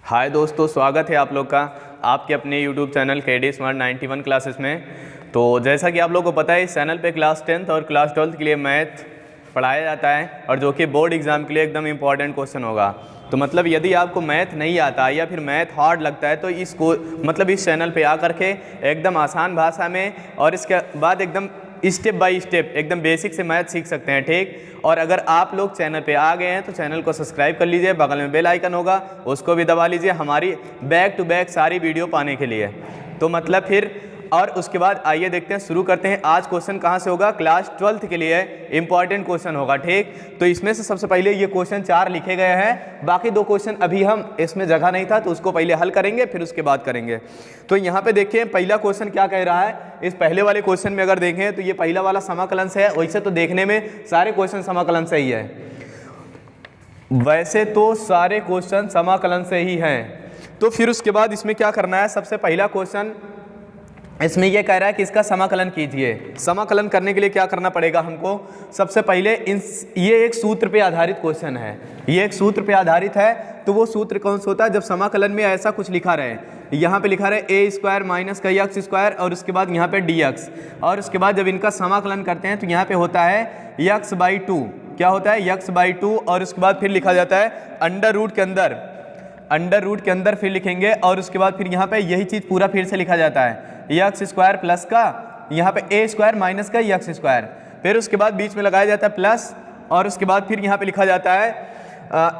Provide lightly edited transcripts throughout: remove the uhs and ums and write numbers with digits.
हाय दोस्तों, स्वागत है आप लोग का आपके अपने YouTube channel KD Smart 91 classes में। तो जैसा कि आप लोगों को पता है, इस चैनल पे क्लास 10th और क्लास 12th के लिए मैथ पढ़ाया जाता है और जो कि बोर्ड एग्ज़ाम के लिए एकदम इम्पॉर्टेंट क्वेश्चन होगा। तो मतलब यदि आपको मैथ नहीं आता या फिर मैथ हार्ड लगता है तो इस चैनल पे आ करके एकदम आसान भाषा में और इसके बाद एकदम स्टेप बाय स्टेप एकदम बेसिक से मैथ सीख सकते हैं, ठीक। और अगर आप लोग चैनल पे आ गए हैं तो चैनल को सब्सक्राइब कर लीजिए, बगल में बेल आइकन होगा उसको भी दबा लीजिए हमारी बैक टू बैक सारी वीडियो पाने के लिए। तो मतलब फिर और उसके बाद आइए देखते हैं, शुरू करते हैं। आज क्वेश्चन कहाँ से होगा? क्लास 12th के लिए इंपॉर्टेंट क्वेश्चन होगा, ठीक। तो इसमें से सबसे पहले ये क्वेश्चन 4 लिखे गए हैं, बाकी 2 क्वेश्चन अभी हम इसमें जगह नहीं था तो उसको पहले हल करेंगे फिर उसके बाद करेंगे। तो यहाँ पे देखिए पहला क्वेश्चन क्या कह रहा है। इस पहले वाले क्वेश्चन में अगर देखें तो ये पहला वाला समाकलन से है। वैसे तो देखने में सारे क्वेश्चन समाकलन से ही है, वैसे तो सारे क्वेश्चन समाकलन से ही हैं। तो फिर उसके बाद इसमें क्या करना है, सबसे पहला क्वेश्चन इसमें यह कह रहा है कि इसका समाकलन कीजिए। समाकलन करने के लिए क्या करना पड़ेगा हमको? सबसे पहले ये एक सूत्र पे आधारित क्वेश्चन है, ये एक सूत्र पे आधारित है। तो वो सूत्र कौन सा होता है? जब समाकलन में ऐसा कुछ लिखा रहे, यहाँ पे लिखा रहे a² माइनस का x स्क्वायर और उसके बाद यहाँ पे dx, और उसके बाद जब इनका समाकलन करते हैं तो यहाँ पे होता है x/2। क्या होता है? x/2। और उसके बाद फिर लिखा जाता है अंडर रूट के अंदर फिर लिखेंगे और उसके बाद फिर यहाँ पे यही चीज़ पूरा फिर से लिखा जाता है x² प्लस का यहाँ पे a² माइनस का x स्क्वायर। फिर उसके बाद बीच में लगाया जाता है प्लस और उसके बाद फिर यहाँ पे लिखा जाता है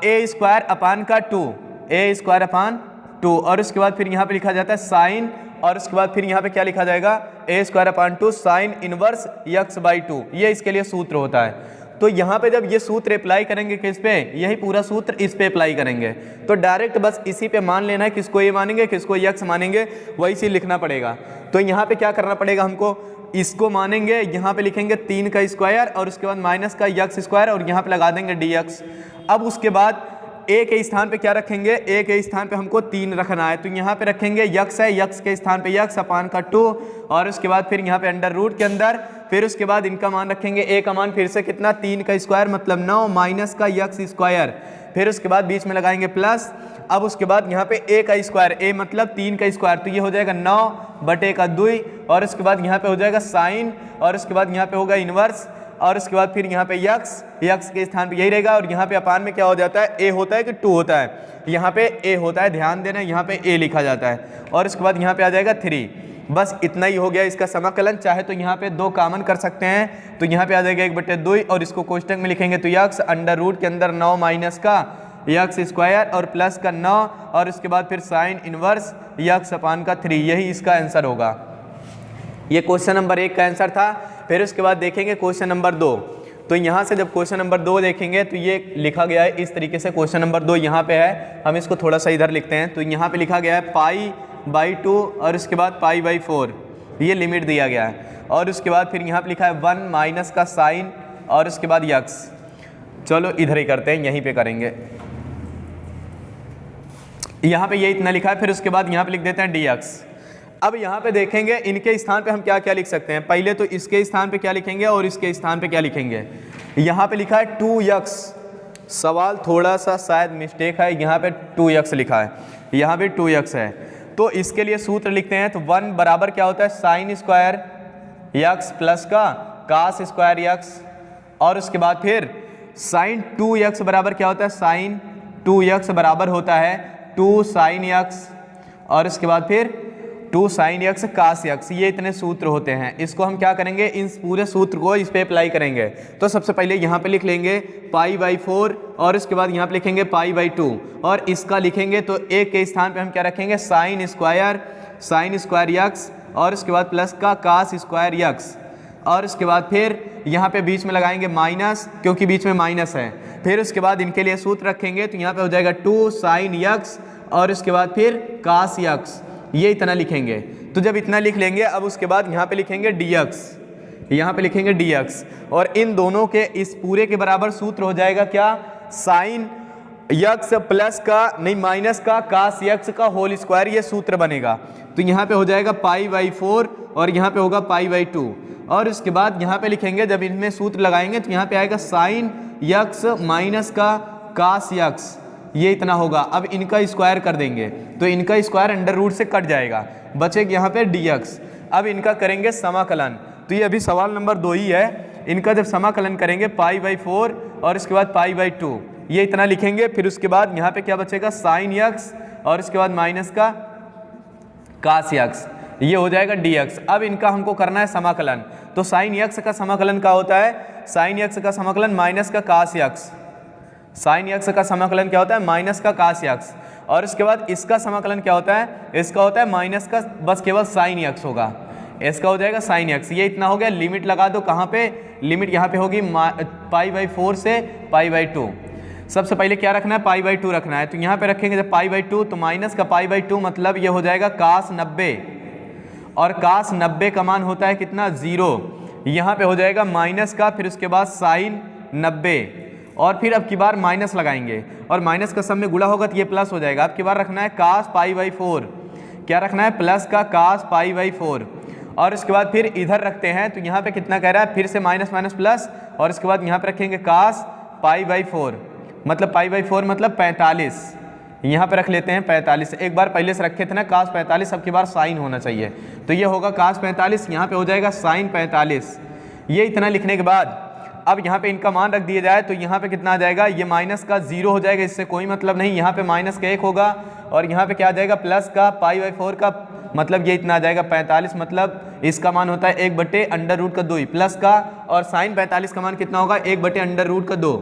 a² अपान का 2 a² और उसके बाद फिर यहाँ पे लिखा जाता है साइन, और उसके बाद फिर यहाँ पे क्या लिखा जाएगा a² अपान 2 साइन इनवर्स x/2। ये इसके लिए सूत्र होता है। तो यहाँ पे जब ये सूत्र अप्लाई करेंगे किस पे, यही पूरा सूत्र इस पे अप्लाई करेंगे। तो डायरेक्ट बस इसी पे मान लेना है, किसको ये मानेंगे किसको x मानेंगे, वही चीज लिखना पड़ेगा। तो यहाँ पे क्या करना पड़ेगा हमको, इसको मानेंगे, यहाँ पे लिखेंगे 3 का स्क्वायर और उसके बाद माइनस का x स्क्वायर और यहाँ पे लगा देंगे dx। अब उसके बाद a के स्थान पे क्या रखेंगे, a के स्थान पे हमको 3 रखना है तो यहाँ पे रखेंगे x है, x के स्थान पे x अपान का 2 और उसके बाद फिर यहाँ पे अंडर रूट के अंदर, फिर उसके बाद इनका मान रखेंगे a का मान फिर से कितना 3 का स्क्वायर मतलब 9 माइनस का x स्क्वायर, फिर उसके बाद बीच में लगाएंगे प्लस। अब उसके बाद यहाँ पे a का स्क्वायर, a मतलब 3 का स्क्वायर तो ये हो जाएगा 9/2 और उसके बाद यहाँ पे हो जाएगा साइन और उसके बाद यहाँ पे होगा इनवर्स और उसके बाद फिर यहाँ पे x के स्थान पे यही रहेगा और यहाँ पे अपान में क्या हो जाता है, a होता है कि 2 होता है, यहाँ पे a होता है, ध्यान देना यहाँ पे a लिखा जाता है और उसके बाद यहाँ पे आ जाएगा 3। बस इतना ही हो गया इसका समाकलन। चाहे तो यहाँ पे 2 कॉमन कर सकते हैं तो यहाँ पे आ जाएगा 1/2 और इसको कोष्टक में लिखेंगे तो x अंडर रूट के अंदर 9 माइनस का x स्क्वायर और प्लस का 9 और उसके बाद फिर साइन इनवर्स x अपान का 3। यही इसका आंसर होगा। ये क्वेश्चन नंबर 1 का आंसर था। फिर उसके बाद देखेंगे क्वेश्चन नंबर 2। तो यहाँ से जब क्वेश्चन नंबर 2 देखेंगे तो ये लिखा गया है इस तरीके से। क्वेश्चन नंबर 2 यहाँ पे है, हम इसको थोड़ा सा इधर लिखते हैं। तो यहाँ पे लिखा गया है π/2 और उसके बाद π/4, ये लिमिट दिया गया है और उसके बाद फिर यहाँ पे लिखा है 1 माइनस का साइन और उसके बाद x। चलो इधर ही करते हैं, यहीं पे करेंगे। यहाँ पे ये इतना लिखा है, फिर उसके बाद यहाँ पे लिख देते हैं dx। अब यहाँ पे देखेंगे इनके स्थान पे हम क्या क्या लिख सकते हैं। पहले तो इसके स्थान पे क्या लिखेंगे और इसके स्थान पे क्या लिखेंगे। यहाँ पे लिखा है 2x, सवाल थोड़ा सा शायद मिस्टेक है, यहाँ पे 2x लिखा है, यहाँ पे 2x है। तो इसके लिए सूत्र लिखते हैं तो 1 बराबर क्या होता है साइन स्क्वायर x प्लस का कास स्क्वायर x और उसके बाद फिर साइन 2x बराबर क्या होता है, साइन 2x बराबर होता है 2 साइन x और उसके बाद फिर 2 साइन x कास x। ये इतने सूत्र होते हैं। इसको हम क्या करेंगे, इन पूरे सूत्र को इस पे अप्लाई करेंगे। तो सबसे पहले यहाँ पे लिख लेंगे π/4 और उसके बाद यहाँ पे लिखेंगे π/2 और इसका लिखेंगे तो a के स्थान पे हम क्या रखेंगे साइन स्क्वायर x और उसके बाद प्लस का कास स्क्वायर x और उसके बाद फिर यहाँ पे बीच में लगाएंगे माइनस, क्योंकि बीच में माइनस है। फिर उसके बाद इनके लिए सूत्र रखेंगे तो यहाँ पे हो जाएगा 2 साइन x और उसके बाद फिर कास x। ये इतना लिखेंगे। तो जब इतना लिख लेंगे अब उसके बाद यहाँ पे लिखेंगे dx, यहाँ पे लिखेंगे dx और इन दोनों के इस पूरे के बराबर सूत्र हो जाएगा क्या, साइन x प्लस का नहीं माइनस का कास x का होल स्क्वायर, ये सूत्र बनेगा। तो यहाँ पे हो जाएगा π/4 और यहाँ पे होगा π/2 और उसके बाद यहाँ पे लिखेंगे, जब इनमें सूत्र लगाएंगे तो यहाँ पे आएगा साइन x माइनस का कास x ये इतना होगा। अब इनका स्क्वायर कर देंगे तो इनका स्क्वायर अंडर रूट से कट जाएगा, बचेगा यहाँ पे dx। अब इनका करेंगे समाकलन, तो ये अभी सवाल नंबर 2 ही है। इनका जब समाकलन करेंगे π/4 और इसके बाद π/2, ये इतना लिखेंगे। फिर उसके बाद यहाँ पे क्या बचेगा sin x और इसके बाद माइनस का cos x, ये हो जाएगा dx। अब इनका हमको करना है समाकलन, तो sin x का समाकलन क्या होता है, sin x का समाकलन माइनस का cos x, sin x का समाकलन क्या होता है माइनस का cos x। और इसके बाद इसका समाकलन क्या होता है, इसका होता है माइनस का बस केवल sin x होगा, इसका हो जाएगा sin x। ये इतना हो गया। लिमिट लगा दो, कहाँ पे, लिमिट यहाँ पे होगी π/4 से π/2। सबसे पहले क्या रखना है, π/2 रखना है, तो यहाँ पे रखेंगे जब π/2 तो माइनस का π/2 मतलब ये हो जाएगा cos 90, और cos 90 का मान होता है कितना 0, यहाँ पे हो जाएगा माइनस का, फिर उसके बाद sin 90, और फिर अब की बार माइनस लगाएंगे और माइनस का सब में गुणा होगा तो ये प्लस हो जाएगा। अब की बार रखना है cos π/4, क्या रखना है प्लस का cos π/4, और इसके बाद फिर इधर रखते हैं तो यहाँ पे कितना कह रहा है, फिर से माइनस माइनस प्लस, और इसके बाद यहाँ पे रखेंगे cos π/4 मतलब π/4 मतलब 45, यहाँ पे रख लेते हैं 45। एक बार पहले से रखे थे ना cos 45, अब की बार साइन होना चाहिए, तो ये होगा cos 45, यहाँ पे हो जाएगा sin 45। ये इतना लिखने के बाद अब यहाँ पे इनका मान रख दिया जाए तो यहाँ पे कितना आ जाएगा, ये माइनस का 0 हो जाएगा, इससे कोई मतलब नहीं, यहाँ पे माइनस का 1 होगा, और यहाँ पे क्या आ जाएगा प्लस का π/4 का मतलब ये इतना आ जाएगा 45, मतलब इसका मान होता है 1/√2 प्लस का, और sin 45 का मान कितना होगा 1/√2।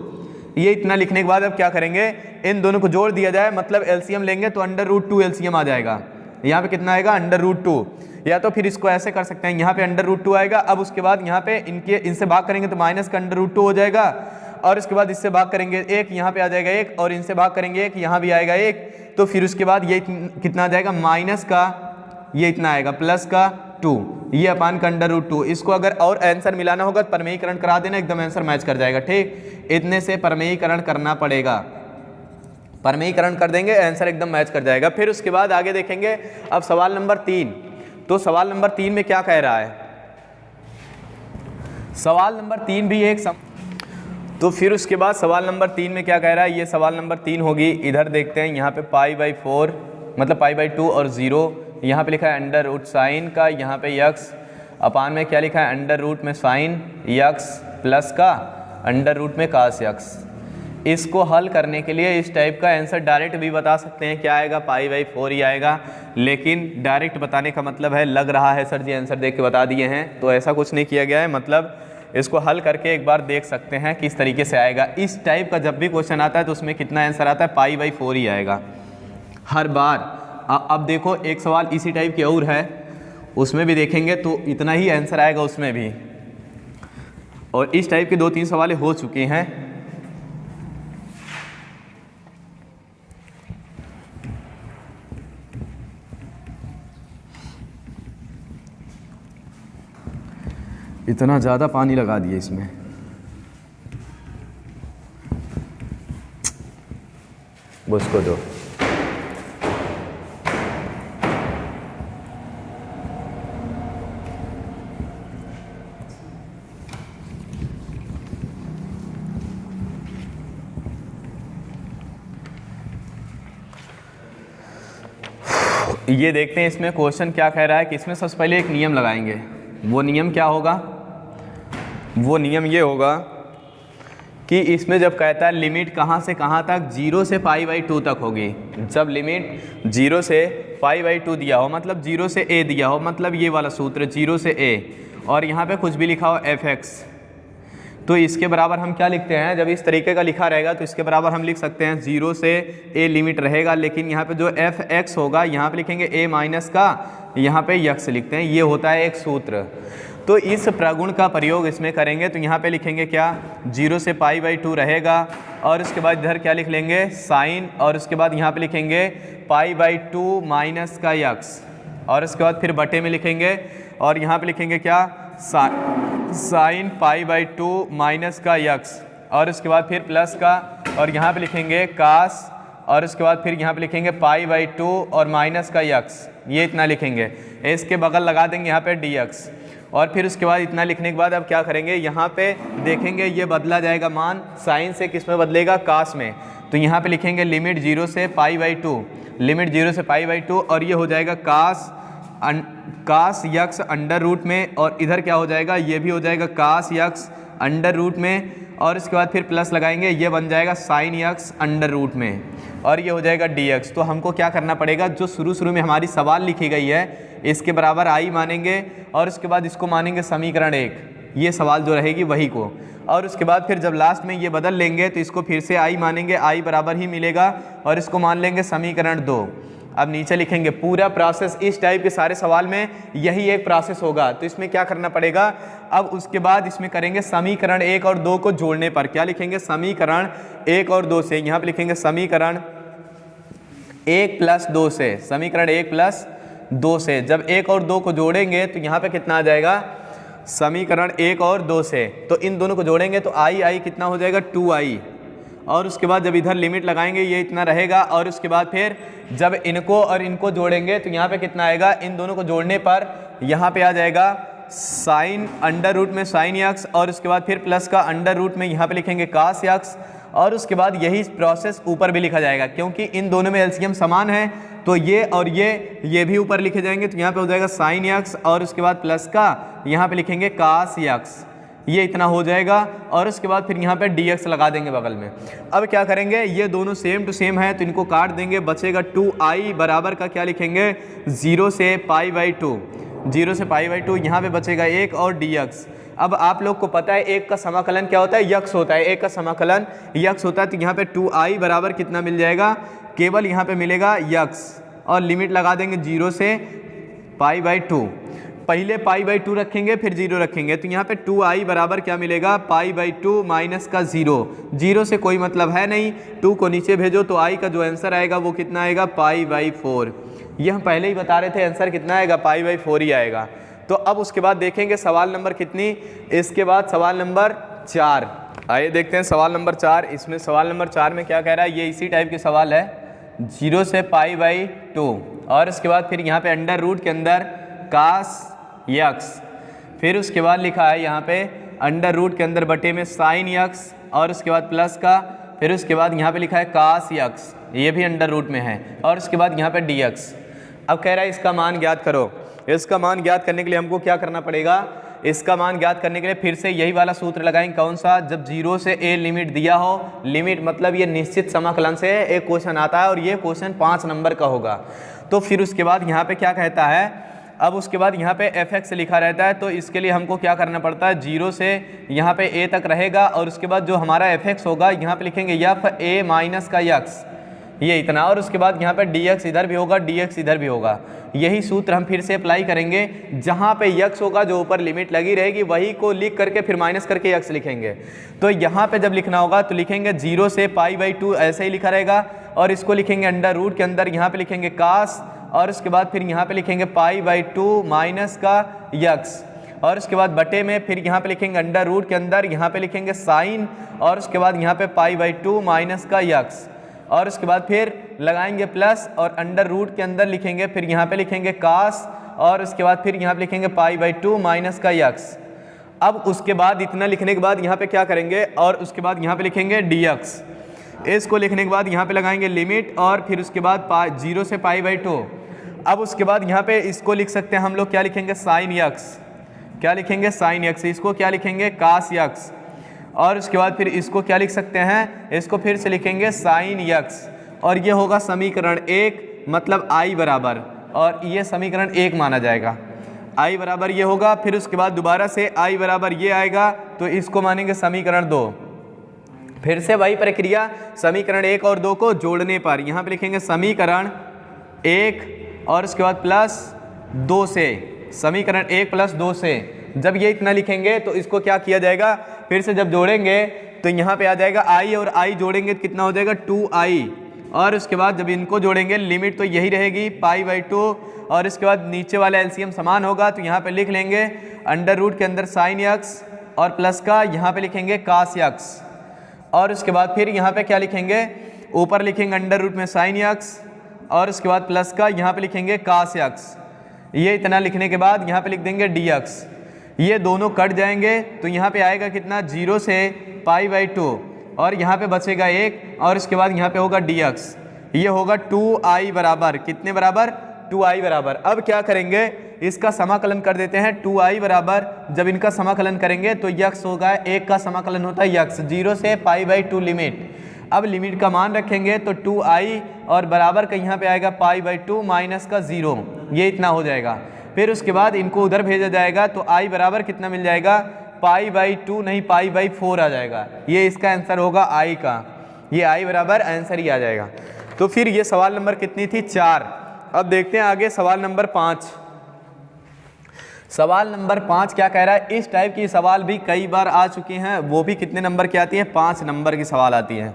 ये इतना लिखने के बाद अब क्या करेंगे, इन दोनों को जोड़ दिया जाए, मतलब एलसीएम लेंगे तो √2 एलसीएम आ जाएगा। यहाँ पे कितना आएगा √2, या तो फिर इसको ऐसे कर सकते हैं, यहाँ पे √2 आएगा। अब उसके बाद यहाँ पे इनसे भाग करेंगे तो माइनस का √2 हो जाएगा, और इसके बाद इससे भाग करेंगे 1, यहाँ पे आ जाएगा 1, और इनसे भाग करेंगे 1, यहाँ भी आएगा 1, तो फिर उसके बाद ये कितना आ जाएगा माइनस का, ये इतना आएगा प्लस का 2, ये अपान का √2। इसको अगर और आंसर मिलाना होगा तो परमेयीकरण करा देना, एकदम आंसर मैच कर जाएगा। ठीक, इतने से परमेयीकरण करना पड़ेगा, परमेयीकरण कर देंगे आंसर एकदम मैच कर जाएगा। फिर उसके बाद आगे देखेंगे अब सवाल नंबर 3। तो सवाल नंबर 3 में क्या कह रहा है, सवाल नंबर 3 भी एक तो फिर उसके बाद सवाल नंबर 3 में क्या कह रहा है, ये सवाल नंबर 3 होगी। इधर देखते हैं, यहाँ पे π/4 मतलब π/2 और 0, यहाँ पे लिखा है अंडर रूट साइन का, यहाँ पे यक्स अपान में क्या लिखा है अंडर रूट में साइन यक्स प्लस का अंडर रूट में कास यक्स। इसको हल करने के लिए इस टाइप का आंसर डायरेक्ट भी बता सकते हैं, क्या आएगा π/4 ही आएगा, लेकिन डायरेक्ट बताने का मतलब है लग रहा है सर जी आंसर देख के बता दिए हैं, तो ऐसा कुछ नहीं किया गया है। मतलब इसको हल करके एक बार देख सकते हैं किस तरीके से आएगा। इस टाइप का जब भी क्वेश्चन आता है तो उसमें कितना आंसर आता है π/4 ही आएगा हर बार। अब देखो एक सवाल इसी टाइप की और है, उसमें भी देखेंगे तो इतना ही आंसर आएगा उसमें भी, और इस टाइप के 2-3 सवाल हो चुके हैं। इतना ज़्यादा पानी लगा दिए इसमें, उसको दो। ये देखते हैं इसमें क्वेश्चन क्या कह रहा है कि इसमें सबसे पहले एक नियम लगाएंगे। वो नियम क्या होगा, वो नियम ये होगा कि इसमें जब कहता है लिमिट कहाँ से कहाँ तक, 0 से π/2 तक होगी। जब लिमिट 0 से π/2 दिया हो, मतलब 0 से a दिया हो, मतलब ये वाला सूत्र 0 से a, और यहाँ पे कुछ भी लिखा हो fx, तो इसके बराबर हम क्या लिखते हैं, जब इस तरीके का लिखा रहेगा तो इसके बराबर हम लिख सकते हैं 0 से a लिमिट रहेगा, लेकिन यहाँ पे जो fx होगा यहाँ पे लिखेंगे a माइनस का, यहाँ पे यक्स लिखते हैं, ये होता है एक सूत्र। तो इस प्रगुण का प्रयोग इसमें करेंगे तो यहाँ पे लिखेंगे क्या, 0 से π/2 रहेगा, और उसके बाद इधर क्या लिख लेंगे साइन, और उसके बाद यहाँ पे लिखेंगे π/2 माइनस का यक्स, और उसके बाद फिर बटे में लिखेंगे, और यहाँ पे लिखेंगे क्या साइन π/2 माइनस का यक्स, और उसके बाद फिर प्लस का, और यहाँ पे लिखेंगे कास, और उसके बाद फिर यहाँ पे लिखेंगे π/2 और माइनस का यक्स, ये इतना लिखेंगे। इसके बगल लगा देंगे यहाँ पे dx, और फिर उसके बाद इतना लिखने के बाद अब क्या करेंगे, यहाँ पे देखेंगे ये बदला जाएगा मान, साइन से किस में बदलेगा, कास में, तो यहाँ पे लिखेंगे लिमिट 0 से π/2, लिमिट 0 से π/2, और ये हो जाएगा कास यक्स अंडर रूट में, और इधर क्या हो जाएगा, ये भी हो जाएगा कास यक्स अंडर रूट में, और इसके बाद फिर प्लस लगाएंगे, ये बन जाएगा साइन यक्स अंडर रूट में, और ये हो जाएगा dx। तो हमको क्या करना पड़ेगा, जो शुरू में हमारी सवाल लिखी गई है इसके बराबर i मानेंगे, और उसके बाद इसको मानेंगे समीकरण 1, ये सवाल जो रहेगी वही को, और उसके बाद फिर जब लास्ट में ये बदल लेंगे तो इसको फिर से i मानेंगे, i बराबर ही मिलेगा, और इसको मान लेंगे समीकरण 2। अब नीचे लिखेंगे पूरा प्रोसेस, इस टाइप के सारे सवाल में यही एक प्रोसेस होगा। तो इसमें क्या करना पड़ेगा, अब उसके बाद इसमें करेंगे समीकरण 1 और 2 को जोड़ने पर क्या लिखेंगे, समीकरण 1 और 2 से, यहाँ पे लिखेंगे समीकरण 1 + 2 से, समीकरण 1 + 2 से जब 1 और 2 को जोड़ेंगे तो यहाँ पे कितना आ जाएगा, समीकरण 1 और 2 से, तो इन दोनों को जोड़ेंगे तो i कितना हो जाएगा 2i, और उसके बाद जब इधर लिमिट लगाएंगे ये इतना रहेगा, और उसके बाद फिर जब इनको और इनको जोड़ेंगे तो यहाँ पे कितना आएगा, इन दोनों को जोड़ने पर यहाँ पे आ जाएगा साइन अंडर रूट में साइन यक्स, और उसके बाद फिर प्लस का अंडर रूट में यहाँ पे लिखेंगे कास यक्स, और उसके बाद यही प्रोसेस ऊपर भी लिखा जाएगा, क्योंकि इन दोनों में एलसीएम समान है, तो ये और ये भी ऊपर लिखे जाएंगे, तो यहाँ पे हो जाएगा साइन यक्स, और उसके बाद प्लस का यहाँ पे लिखेंगे कास यक्स, ये इतना हो जाएगा, और उसके बाद फिर यहाँ पे dx लगा देंगे बगल में। अब क्या करेंगे, ये दोनों सेम टू सेम है तो इनको काट देंगे, बचेगा 2i बराबर का क्या लिखेंगे 0 से π/2, 0 से π/2, यहाँ पे बचेगा 1 और dx। अब आप लोग को पता है एक का समाकलन क्या होता है, यक्स होता है, एक का समाकलन यक्स होता है, तो यहाँ पे 2i बराबर कितना मिल जाएगा, केवल यहाँ पे मिलेगा यक्स, और लिमिट लगा देंगे 0 से π/2, पहले π/2 रखेंगे फिर 0 रखेंगे, तो यहाँ पे 2i बराबर क्या मिलेगा, π/2 माइनस का 0, 0 से कोई मतलब है नहीं, 2 को नीचे भेजो तो i का जो आंसर आएगा वो कितना आएगा π/4, ये हम पहले ही बता रहे थे, आंसर कितना आएगा π/4 ही आएगा। तो अब उसके बाद देखेंगे सवाल नंबर कितनी, इसके बाद सवाल नंबर 4, आइए देखते हैं सवाल नंबर 4। इसमें सवाल नंबर 4 में क्या कह रहा है, ये इसी टाइप के सवाल है, 0 से π/2, और इसके बाद फिर यहाँ पे अंडर रूट के अंदर कास यक्स, फिर उसके बाद लिखा है यहाँ पे अंडर रूट के अंदर बटे में साइन यक्स, और उसके बाद प्लस का, फिर उसके बाद यहाँ पे लिखा है कास यक्स, ये भी अंडर रूट में है, और उसके बाद यहाँ पे dx। अब कह रहा है इसका मान ज्ञात करो, इसका मान ज्ञात करने के लिए हमको क्या करना पड़ेगा, इसका मान ज्ञात करने के लिए फिर से यही वाला सूत्र लगाएंगे, कौन सा, जब 0 से a लिमिट दिया हो, लिमिट मतलब ये निश्चित समाकलन से एक क्वेश्चन आता है, और ये क्वेश्चन 5 नंबर का होगा। तो फिर उसके बाद यहाँ पे क्या कहता है, अब उसके बाद यहाँ पे fx लिखा रहता है, तो इसके लिए हमको क्या करना पड़ता है, 0 से यहाँ पे a तक रहेगा, और उसके बाद जो हमारा fx होगा यहाँ पे लिखेंगे f a माइनस का x, ये इतना, और उसके बाद यहाँ पे dx इधर भी होगा, dx इधर भी होगा। यही सूत्र हम फिर से अप्लाई करेंगे, जहाँ पे x होगा जो ऊपर लिमिट लगी रहेगी वही को लिख करके फिर माइनस करके x लिखेंगे। तो यहाँ पे जब लिखना होगा तो लिखेंगे 0 से π/2 ऐसे ही लिखा रहेगा, और इसको लिखेंगे अंडर रूट के अंदर, यहाँ पे लिखेंगे कास, और उसके बाद फिर यहाँ पे लिखेंगे π/2 माइनस का x, और उसके बाद बटे में फिर यहाँ पे लिखेंगे अंडर रूट के अंदर, यहाँ पे लिखेंगे साइन, और उसके बाद यहाँ पे π/2 माइनस का x, और उसके बाद फिर लगाएंगे प्लस, और अंडर रूट के अंदर लिखेंगे, फिर यहाँ पे लिखेंगे कास, और उसके बाद फिर यहाँ पे लिखेंगे π/2 माइनस का x। अब उसके बाद इतना लिखने के बाद यहाँ पे क्या करेंगे, और उसके बाद यहाँ पे लिखेंगे dx, इसको लिखने के बाद यहाँ पे लगाएंगे लिमिट, और फिर उसके बाद 0 से π/2। अब उसके बाद यहाँ पे इसको लिख सकते हैं हम लोग, क्या लिखेंगे साइन यक्स, क्या लिखेंगे साइन यक्स, इसको क्या लिखेंगे कास यक्स, और उसके बाद फिर इसको क्या लिख सकते हैं, इसको फिर से लिखेंगे साइन यक्स, और ये होगा समीकरण 1, मतलब i बराबर, और ये समीकरण 1 माना जाएगा, i बराबर ये होगा। फिर उसके बाद दोबारा से i बराबर ये आएगा, तो इसको मानेंगे समीकरण 2। फिर से वही प्रक्रिया, समीकरण 1 और 2 को जोड़ने पर यहाँ पे लिखेंगे समीकरण 1, और उसके बाद प्लस 2 से, समीकरण 1 + 2 से, जब ये इतना लिखेंगे तो इसको क्या किया जाएगा, फिर से जब जोड़ेंगे तो यहाँ पे आ जाएगा i, और i जोड़ेंगे तो कितना हो जाएगा 2i, और उसके बाद जब इनको जोड़ेंगे लिमिट तो यही रहेगी π/2, और इसके बाद नीचे वाला एलसीएम समान होगा, तो यहाँ पे लिख लेंगे अंडर रूट के अंदर साइन यक्स, और प्लस का यहाँ पे लिखेंगे कास यक्स, और उसके बाद फिर यहाँ पे क्या लिखेंगे, ऊपर लिखेंगे अंडर रूट में साइन यक्स, और उसके बाद प्लस का यहाँ पे लिखेंगे कास यक्स। ये इतना लिखने के बाद यहाँ पे लिख देंगे dx, ये दोनों कट जाएंगे, तो यहाँ पे आएगा कितना 0 से π/2, और यहाँ पे बचेगा 1 और उसके बाद यहाँ पे होगा dx, ये होगा 2i बराबर कितने बराबर 2i बराबर। अब क्या करेंगे इसका समाकलन कर देते हैं 2i बराबर, जब इनका समाकलन करेंगे तो यक्स होगा 1 का समाकलन होता है यक्स 0 से π/2 लिमिट। अब लिमिट का मान रखेंगे तो 2i और बराबर का यहाँ पे आएगा π/2 माइनस का 0, ये इतना हो जाएगा। फिर उसके बाद इनको उधर भेजा जाएगा तो i बराबर कितना मिल जाएगा π/2 नहीं π/4 आ जाएगा। ये इसका आंसर होगा i का, ये i बराबर आंसर ही आ जाएगा। तो फिर ये सवाल नंबर कितनी थी 4। अब देखते हैं आगे सवाल नंबर 5। सवाल नंबर 5 क्या कह रहा है, इस टाइप की सवाल भी कई बार आ चुकी हैं, वो भी कितने नंबर की आती है 5 नंबर की सवाल आती है।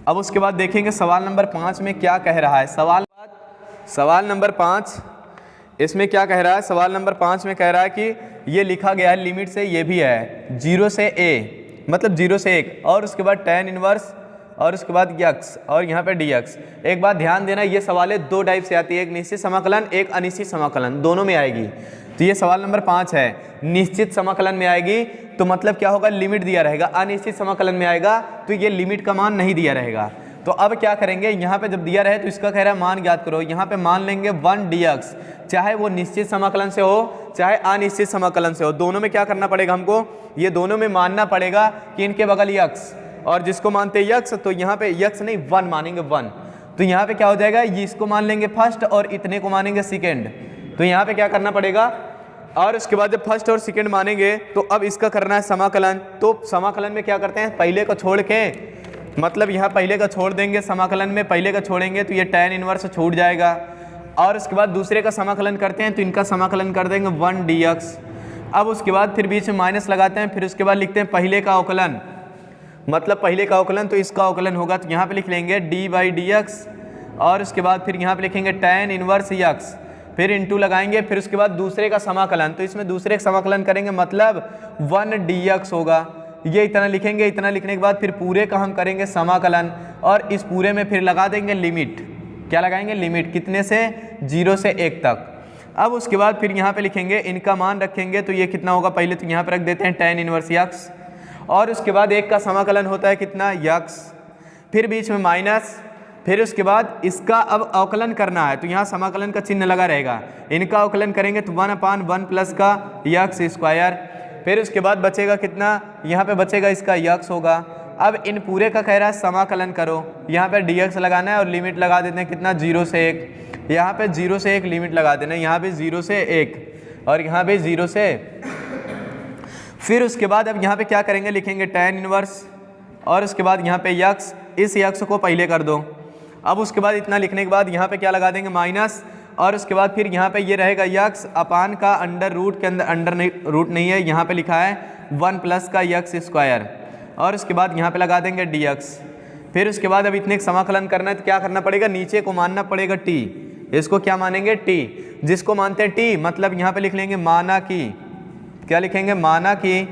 अब उसके बाद देखेंगे सवाल नंबर 5 में क्या कह रहा है। सवाल नंबर 5 इसमें क्या कह रहा है, सवाल नंबर 5 में कह रहा है कि ये लिखा गया है लिमिट से, ये भी है 0 से a मतलब 0 से 1 और उसके बाद tan इनवर्स और उसके बाद यक्स और यहाँ पे dx। एक बात ध्यान देना, ये सवालें 2 टाइप से आती है, एक निश्चित समाकलन एक अनिश्चित समाकलन, दोनों में आएगी। तो ये सवाल नंबर 5 है, निश्चित समाकलन में आएगी तो मतलब क्या होगा लिमिट दिया रहेगा, अनिश्चित समाकलन में आएगा तो ये लिमिट का मान नहीं दिया रहेगा। तो अब क्या करेंगे, यहाँ पे जब दिया रहे तो इसका कह रहा है मान ज्ञात करो, यहाँ पे मान लेंगे 1 dx, चाहे वो निश्चित समाकलन से हो चाहे अनिश्चित समाकलन से हो, दोनों में क्या करना पड़ेगा हमको, ये दोनों में मानना पड़ेगा कि इनके बगल यक्स और जिसको मानते यक्स, तो यहाँ पे यक्स नहीं 1 मानेंगे 1। तो यहाँ पे क्या हो जाएगा, ये इसको मान लेंगे फर्स्ट और इतने को मानेंगे सेकेंड। तो यहाँ पे क्या करना पड़ेगा, और उसके बाद जब फर्स्ट और सेकेंड मानेंगे तो अब इसका करना है समाकलन। तो समाकलन में क्या करते हैं, पहले को छोड़ के, मतलब यहाँ पहले का छोड़ देंगे, समाकलन में पहले का छोड़ेंगे तो ये tan इनवर्स छूट जाएगा और उसके बाद दूसरे का समाकलन करते हैं तो इनका समाकलन कर देंगे 1 dx। अब उसके बाद फिर बीच में माइनस लगाते हैं, फिर उसके बाद लिखते हैं पहले का अवकलन, मतलब पहले का अवकलन तो इसका अवकलन होगा, तो यहाँ पे लिख लेंगे d/dx और उसके बाद फिर यहाँ पे लिखेंगे tan इनवर्स x, फिर इंटू लगाएंगे, फिर उसके बाद दूसरे का समाकलन, तो इसमें दूसरे का समाकलन करेंगे मतलब 1 dx होगा, ये इतना लिखेंगे। इतना लिखने के बाद फिर पूरे का हम करेंगे समाकलन और इस पूरे में फिर लगा देंगे लिमिट, क्या लगाएंगे लिमिट, कितने से 0 से 1 तक। अब उसके बाद फिर यहाँ पे लिखेंगे, इनका मान रखेंगे तो ये कितना होगा, पहले तो यहाँ पे रख देते हैं tan इनवर्स x और उसके बाद 1 का समाकलन होता है कितना x, फिर बीच में माइनस, फिर उसके बाद इसका अब अवकलन करना है तो यहाँ समाकलन का चिन्ह लगा रहेगा, इनका अवकलन करेंगे तो 1/1 प्लस का x स्क्वायर, फिर उसके बाद बचेगा कितना, यहाँ पे बचेगा इसका x होगा। अब इन पूरे का कह रहा है समाकलन करो, यहाँ पे dx लगाना है और लिमिट लगा देते हैं कितना 0 से 1, यहाँ पे 0 से 1 लिमिट लगा देना, यहाँ पे 0 से 1 और यहाँ पे 0 से। फिर उसके बाद अब यहाँ पे क्या करेंगे, लिखेंगे tan इनवर्स और उसके बाद यहाँ पे x, इस x को पहले कर दो। अब उसके बाद इतना लिखने के बाद यहाँ पे क्या लगा देंगे माइनस और उसके बाद फिर यहाँ पे ये रहेगा x अपान का अंडर रूट के अंदर, अंडर नहीं रूट नहीं है, यहाँ पे लिखा है 1 प्लस का x स्क्वायर और उसके बाद यहाँ पे लगा देंगे dx। फिर उसके बाद अब इतने समाकलन करना है तो क्या करना पड़ेगा, नीचे को मानना पड़ेगा t, इसको क्या मानेंगे t, जिसको मानते हैं t मतलब यहाँ पे लिख लेंगे माना की, क्या लिखेंगे माना की,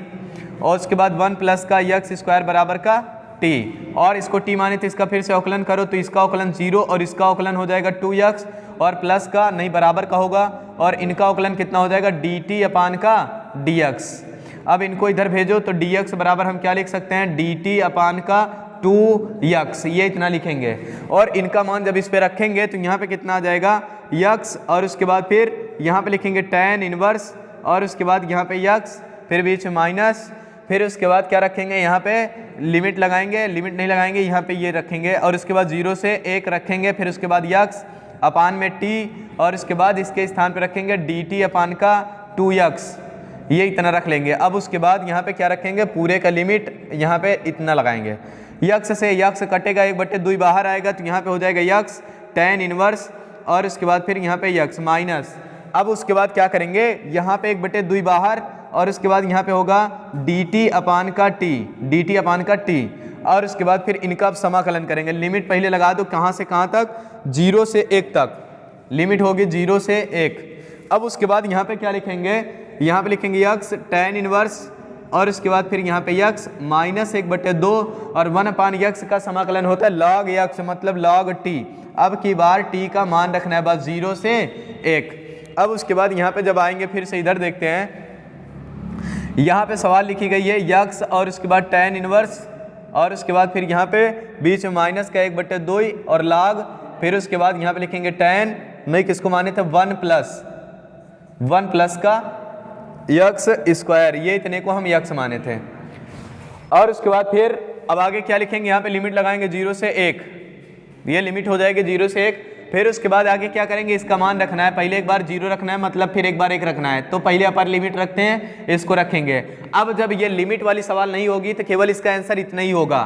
और उसके बाद 1 प्लस का x स्क्वायर बराबर का t और इसको t माने तो इसका फिर से अवकलन करो तो इसका अवकलन 0 और इसका अवकलन हो जाएगा 2x और प्लस का नहीं बराबर का होगा और इनका अवकलन कितना हो जाएगा dt अपान का dx। अब इनको इधर भेजो तो dx बराबर हम क्या लिख सकते हैं dt अपान का 2x, ये इतना लिखेंगे और इनका मान जब इस पे रखेंगे तो यहाँ पे कितना आ जाएगा x और उसके बाद फिर यहाँ पे लिखेंगे tan इनवर्स और उसके बाद यहाँ पे x, फिर बीच में माइनस, फिर उसके बाद क्या रखेंगे यहाँ पे लिमिट लगाएंगे, लिमिट नहीं लगाएंगे यहाँ पे ये रखेंगे और उसके बाद 0 से 1 रखेंगे, फिर उसके बाद x अपान में t और उसके बाद इसके स्थान पे रखेंगे dt अपान का 2x, ये इतना रख लेंगे। अब उसके बाद यहाँ पे क्या रखेंगे, पूरे का लिमिट यहाँ पे इतना लगाएंगे, x से x कटेगा 1/2 बाहर आएगा तो यहाँ पे हो जाएगा x tan इनवर्स और उसके बाद फिर यहाँ पे x माइनस। अब उसके बाद क्या करेंगे, यहाँ पे 1/2 बाहर और उसके बाद यहाँ पे होगा dt अपान का t, dt अपान का t और उसके बाद फिर इनका समाकलन करेंगे। लिमिट पहले लगा दो, कहाँ से कहाँ तक, 0 से 1 तक लिमिट होगी 0 से 1। अब उसके बाद यहाँ पे क्या लिखेंगे, यहाँ पे लिखेंगे x tan इनवर्स और उसके बाद फिर यहाँ पे x माइनस 1/2 और 1/x का समाकलन होता है log x मतलब log t। अब की बार t का मान रखना है बस 0 से 1। अब उसके बाद यहाँ पे जब आएंगे फिर से इधर देखते हैं, यहाँ पे सवाल लिखी गई है x और उसके बाद tan इनवर्स और उसके बाद फिर यहाँ पे बीच में माइनस का 1/2 और log, फिर उसके बाद यहाँ पे लिखेंगे tan, मैं किसको माने थे 1 प्लस का x स्क्वायर, ये इतने को हम x माने थे। और उसके बाद फिर अब आगे क्या लिखेंगे, यहाँ पे लिमिट लगाएंगे 0 से 1, ये लिमिट हो जाएगी 0 से 1। फिर उसके बाद आगे क्या करेंगे, इसका मान रखना है, पहले एक बार 0 रखना है, मतलब फिर एक बार 1 रखना है, तो पहले अपर लिमिट रखते हैं, इसको रखेंगे। अब जब ये लिमिट वाली सवाल नहीं होगी तो केवल इसका आंसर इतना ही होगा,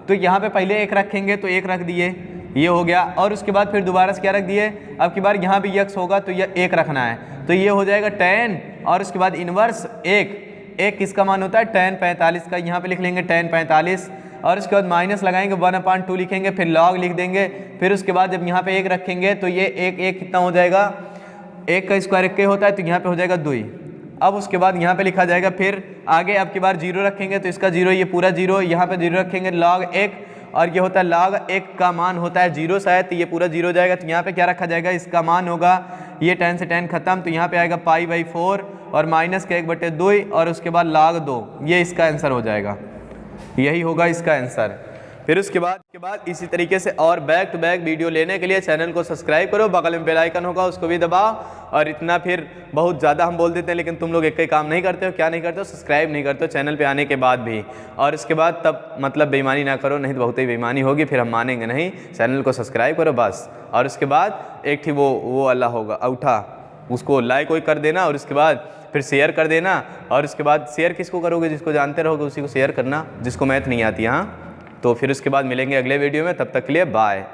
तो यहाँ पे पहले 1 रखेंगे तो 1 रख दिए, ये हो गया। और उसके बाद फिर दोबारा से क्या रख दिए, अब की बार यहाँ भी x होगा तो यह 1 रखना है, तो ये हो जाएगा tan, और उसके बाद इनवर्स 1 किसका मान होता है tan 45 का, यहाँ पे लिख लेंगे tan 45, और उसके बाद माइनस लगाएंगे 1/2 लिखेंगे, फिर log लिख देंगे। फिर उसके बाद जब यहाँ पे 1 रखेंगे तो ये 1 कितना हो जाएगा, 1 का स्क्वायर 1 होता है, तो यहाँ पे हो जाएगा 2। अब उसके बाद यहाँ पे लिखा जाएगा, फिर आगे अब की बार 0 रखेंगे तो इसका 0, ये पूरा 0, यहाँ पे 0 रखेंगे log 1, और ये होता है log 1 का मान होता है 0 शायद, तो ये पूरा 0 हो जाएगा। तो यहाँ पे क्या रखा जाएगा, इसका मान होगा, ये tan से tan खत्म, तो यहाँ पे आएगा π/4 और माइनस का 1/2 और उसके बाद log 2, ये इसका आंसर हो जाएगा, यही होगा इसका आंसर। फिर उसके बाद इसी तरीके से और बैक टू बैक वीडियो लेने के लिए चैनल को सब्सक्राइब करो, बगल में बेल आइकन होगा उसको भी दबाओ। और इतना फिर बहुत ज़्यादा हम बोल देते हैं, लेकिन तुम लोग एक ही काम नहीं करते हो, क्या नहीं करते हो, सब्सक्राइब नहीं करते हो चैनल पे आने के बाद भी। और इसके बाद तब मतलब बेईमानी ना करो, नहीं तो बहुत ही बेईमानी होगी, फिर हम मानेंगे नहीं। चैनल को सब्सक्राइब करो बस। और उसके बाद एक थी वो अल्लाह होगा औठा, उसको लाइक कर देना, और उसके बाद फिर शेयर कर देना। और उसके बाद शेयर किसको करोगे, जिसको जानते रहोगे उसी को शेयर करना, जिसको मैथ नहीं आती। हाँ, तो फिर उसके बाद मिलेंगे अगले वीडियो में, तब तक के लिए बाय।